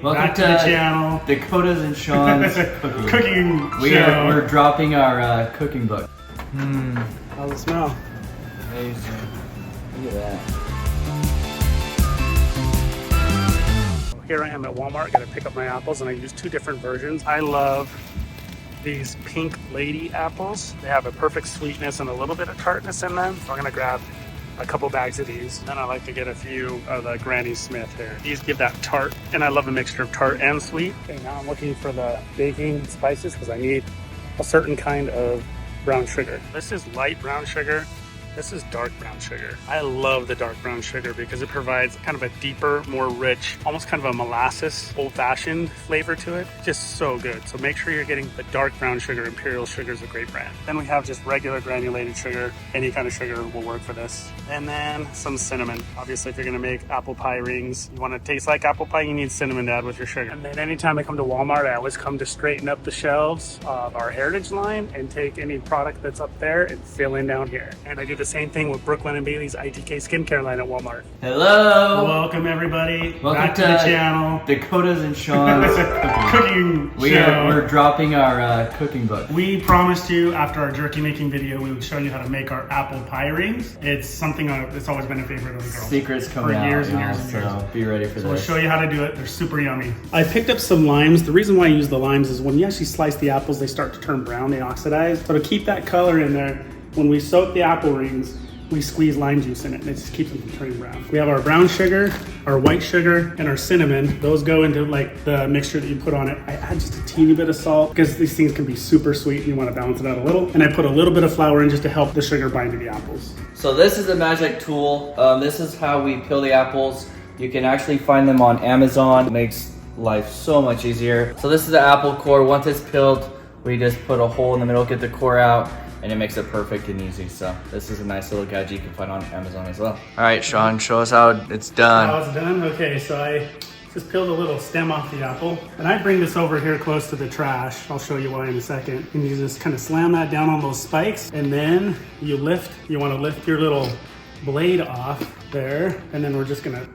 Welcome to the channel, Dakota's and Shaun's cooking show. We're dropping our cooking book. How's it smell? Amazing. Look at that. Here I am at Walmart, gotta pick up my apples, and I use two different versions. I love these pink lady apples. They have a perfect sweetness and a little bit of tartness in them. So I'm gonna grab a couple bags of these. Then I like to get a few of the Granny Smith here. These give that tart, and I love a mixture of tart and sweet. Okay, now I'm looking for the baking spices because I need a certain kind of brown sugar. This is light brown sugar. This is dark brown sugar. I love the dark brown sugar because it provides kind of a deeper, more rich, almost kind of a molasses, old-fashioned flavor to it. Just so good. So make sure you're getting the dark brown sugar. Imperial Sugar is a great brand. Then we have just regular granulated sugar. Any kind of sugar will work for this. And then some cinnamon. Obviously, if you're gonna make apple pie rings, you wanna taste like apple pie, you need cinnamon to add with your sugar. And then anytime I come to Walmart, I always come to straighten up the shelves of our Heritage line and take any product that's up there and fill in down here. And I do the same thing with Brooklyn and Bailey's ITK skincare line at Walmart. Hello! Welcome everybody. Welcome to the channel, Dakota's and Shaun's cooking show. We're dropping our cooking book. We promised you after our jerky making video we would show you how to make our apple pie rings. It's something that's always been a favorite of the girls. Secrets coming out for years and years and years. So be ready for this. We'll show you how to do it. They're super yummy. I picked up some limes. The reason why I use the limes is when you actually slice the apples, they start to turn brown, they oxidize. So to keep that color in there, when we soak the apple rings, we squeeze lime juice in it, and it just keeps them from turning brown. We have our brown sugar, our white sugar, and our cinnamon. Those go into like the mixture that you put on it. I add just a teeny bit of salt because these things can be super sweet and you want to balance it out a little. And I put a little bit of flour in just to help the sugar bind to the apples. So this is a magic tool. This is how we peel the apples. You can actually find them on Amazon. It makes life so much easier. So this is the apple core. Once it's peeled, we just put a hole in the middle, get the core out, and it makes it perfect and easy. So this is a nice little gadget you can find on Amazon as well. All right, Shaun, show us how it's done. How it's done? Okay, so I just peeled a little stem off the apple, and I bring this over here close to the trash. I'll show you why in a second. And you just kind of slam that down on those spikes, and then you want to lift your little blade off there, and then we're just gonna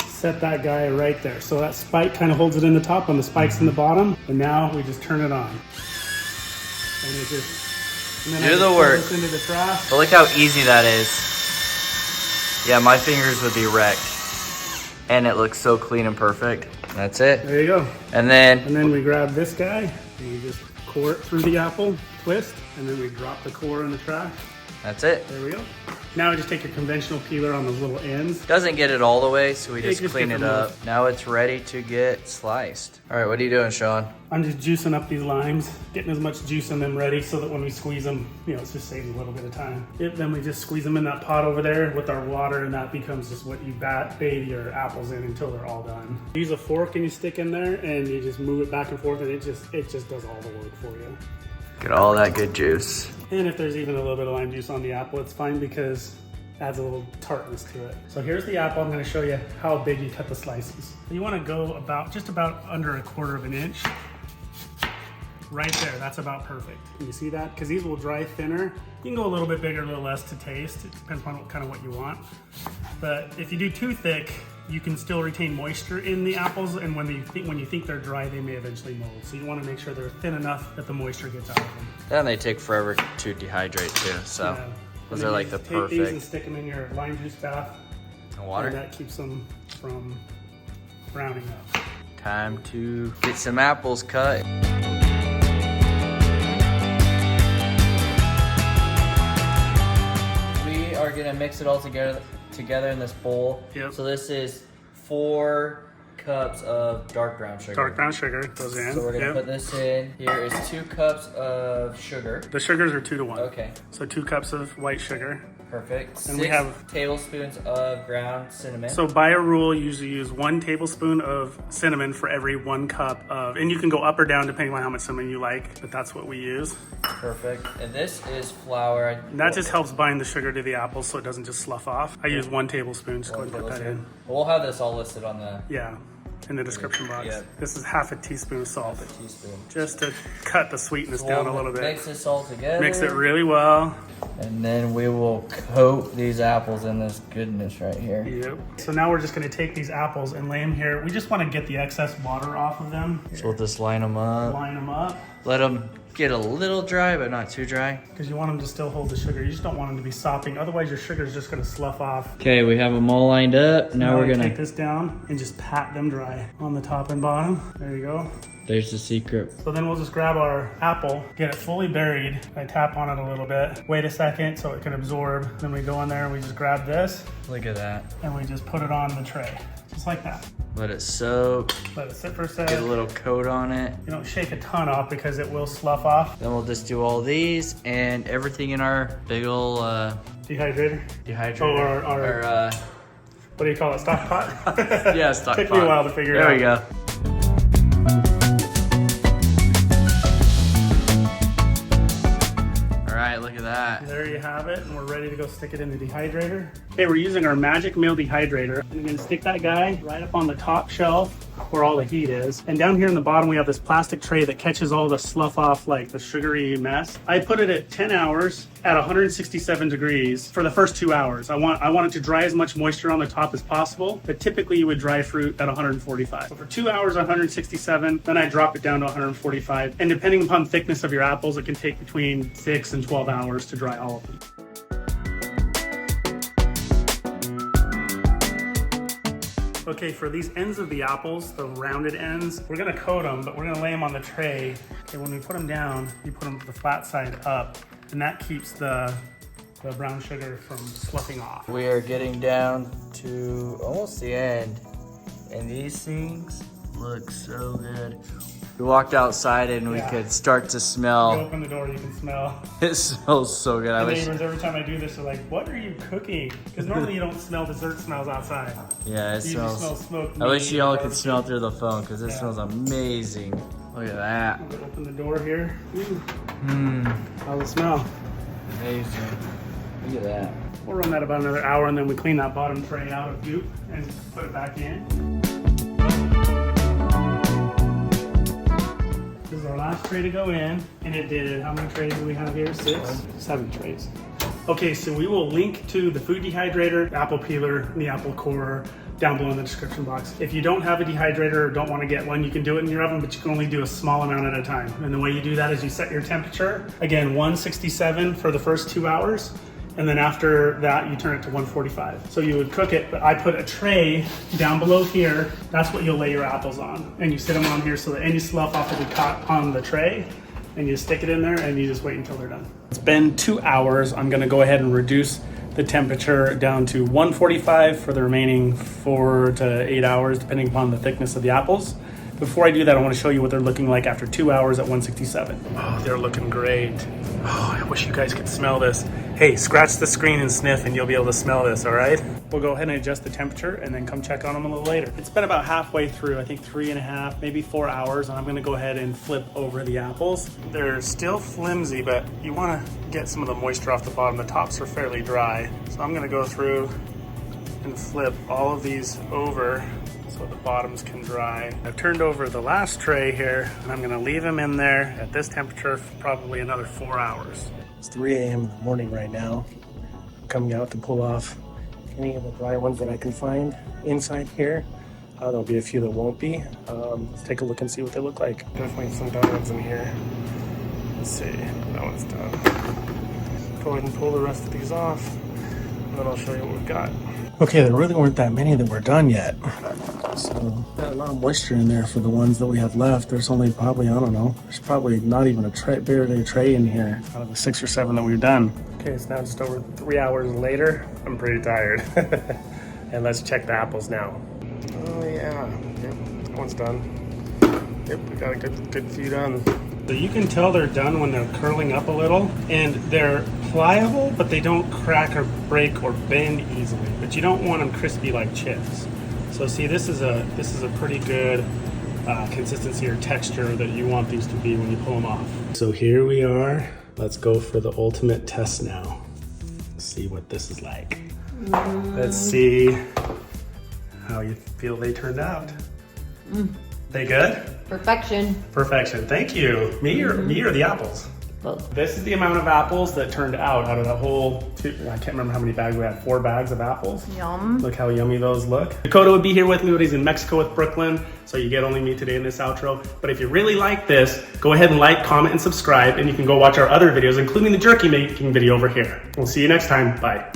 set that guy right there. So that spike kind of holds it in the top and the spike's in the bottom, and now we just turn it on. And it just do the work. Into the trash. But look how easy that is. Yeah, my fingers would be wrecked. And it looks so clean and perfect. That's it. There you go. And then we grab this guy and we just core it through the apple, twist, and then we drop the core in the trash. That's it. There we go. Now we just take a conventional peeler on those little ends. Doesn't get it all the way, so we just clean it up. Now it's ready to get sliced. All right, what are you doing, Shaun? I'm just juicing up these limes, getting as much juice in them ready so that when we squeeze them, it just saves a little bit of time. Yep, then we just squeeze them in that pot over there with our water, and that becomes just what you bathe your apples in until they're all done. Use a fork and you stick in there and you just move it back and forth, and it just does all the work for you. Get all that good juice. And if there's even a little bit of lime juice on the apple, it's fine because it adds a little tartness to it. So here's the apple. I'm going to show you how big you cut the slices. You want to go just about under 1/4 of an inch. Right there, that's about perfect. Can you see that? Because these will dry thinner. You can go a little bit bigger, a little less to taste. It depends on what you want. But if you do too thick, you can still retain moisture in the apples, and when you think they're dry, they may eventually mold. So you want to make sure they're thin enough that the moisture gets out of them. And they take forever to dehydrate too, so yeah. Those are like the perfect. Take these and stick them in your lime juice bath. And water? And that keeps them from browning up. Time to get some apples cut. We are gonna mix it all together in this bowl. Yep. So this is 4 cups of dark brown sugar. Dark brown sugar goes in. So we're gonna put this in. Here is 2 cups of sugar. The sugars are 2 to 1. Okay. So 2 cups of white sugar. Perfect. And 6 we have tablespoons of ground cinnamon. So by a rule, you usually use 1 tablespoon of cinnamon for every 1 cup of, and you can go up or down depending on how much cinnamon you like, but that's what we use. Perfect. And this is flour. And that just helps bind the sugar to the apples so it doesn't just slough off. I use 1 tablespoon, just go ahead and put that in. We'll have this all listed on the... Yeah. in the description box. Yep. This is half a teaspoon of salt. Half a teaspoon. Just to cut the sweetness down a little bit. Mix this all together. Mix it really well. And then we will coat these apples in this goodness right here. Yep. So now we're just gonna take these apples and lay them here. We just wanna get the excess water off of them. So we'll just line them up. Line them up. Let them get a little dry, but not too dry. Because you want them to still hold the sugar. You just don't want them to be sopping. Otherwise your sugar is just gonna slough off. Okay, we have them all lined up. Now we're gonna take this down and just pat them dry on the top and bottom. There you go. There's the secret. So then we'll just grab our apple, get it fully buried. I tap on it a little bit. Wait a second so it can absorb. Then we go in there and we just grab this. Look at that. And we just put it on the tray. Just like that. Let it soak. Let it sit for a second. Get a little coat on it. You don't shake a ton off because it will slough off. Then we'll just do all these and everything in our big ol' Dehydrator? dehydrator. Oh, our what do you call it? Stock pot? Yeah, stock pot. Took me a while to figure it out. There we go. Look at that. There you have it, and we're ready to go stick it in the dehydrator. Okay, we're using our Magic Meal dehydrator. I'm gonna stick that guy right up on the top shelf where all the heat is. And down here in the bottom, we have this plastic tray that catches all the slough off, like the sugary mess. I put it at 10 hours at 167 degrees for the first 2 hours. I want it to dry as much moisture on the top as possible, but typically you would dry fruit at 145. So for 2 hours, 167, then I drop it down to 145. And depending upon the thickness of your apples, it can take between 6 and 12 hours to dry all of them. Okay, for these ends of the apples, the rounded ends, we're gonna coat them, but we're gonna lay them on the tray. Okay, when we put them down, you put them the flat side up, and that keeps the brown sugar from sloughing off. We are getting down to almost the end, and these things look so good. We walked outside and we could start to smell. You open the door, you can smell. It smells so good. The neighbors, every time I do this, are like, what are you cooking? Because normally you don't smell dessert smells outside. Yeah, it smells. Smell smoke. I wish y'all could smell through the phone because it smells amazing. Look at that. I'm gonna open the door here. Mmm. How's it smell? Amazing. Look at that. We'll run that about another hour and then we clean that bottom tray out of goop and put it back in. This is our last tray to go in, and it did, how many trays do we have here? 6? 7 trays. Okay, so we will link to the food dehydrator, the apple peeler, and the apple corer down below in the description box. If you don't have a dehydrator or don't want to get one, you can do it in your oven, but you can only do a small amount at a time. And the way you do that is you set your temperature, again, 167 for the first 2 hours. And then after that, you turn it to 145. So you would cook it, but I put a tray down below here. That's what you'll lay your apples on. And you sit them on here so that any slough off will be caught on the tray. And you stick it in there and you just wait until they're done. It's been 2 hours. I'm gonna go ahead and reduce the temperature down to 145 for the remaining 4 to 8 hours, depending upon the thickness of the apples. Before I do that, I want to show you what they're looking like after 2 hours at 167. Oh, they're looking great. Oh, I wish you guys could smell this. Hey, scratch the screen and sniff and you'll be able to smell this, all right? We'll go ahead and adjust the temperature and then come check on them a little later. It's been about halfway through, I think 3.5, maybe 4 hours, and I'm gonna go ahead and flip over the apples. They're still flimsy, but you wanna get some of the moisture off the bottom. The tops are fairly dry. So I'm gonna go through and flip all of these over so the bottoms can dry. I've turned over the last tray here, and I'm gonna leave them in there at this temperature for probably another 4 hours. It's 3 a.m. in the morning right now. I'm coming out to pull off any of the dry ones that I can find inside here. There'll be a few that won't be. Let's take a look and see what they look like. Definitely some done ones in here. Let's see, that one's done. Go ahead and pull the rest of these off, and then I'll show you what we've got. Okay, there really weren't that many that were done yet. So, got a lot of moisture in there for the ones that we have left. There's only probably, I don't know, there's probably not even a tray, barely a tray in here out of the 6 or 7 that we've done. Okay, it's now just over 3 hours later. I'm pretty tired. And let's check the apples now. Oh yeah, yep, that one's done. Yep, we got a good few done. So you can tell they're done when they're curling up a little, and they're pliable, but they don't crack or break or bend easily. But you don't want them crispy like chips. So see, this is a pretty good consistency or texture that you want these to be when you pull them off. So here we are. Let's go for the ultimate test now. Let's see what this is like. Let's see how you feel they turned out. They good? Perfection. Perfection. Thank you. Me or the apples? Both. This is the amount of apples that turned out of that whole I can't remember how many bags we had. 4 bags of apples. Yum. Look how yummy those look. Dakota would be here with me, but he's in Mexico with Brooklyn, so you get only me today in this outro. But if you really like this, go ahead and like, comment, and subscribe, and you can go watch our other videos, including the jerky making video over here. We'll see you next time. Bye.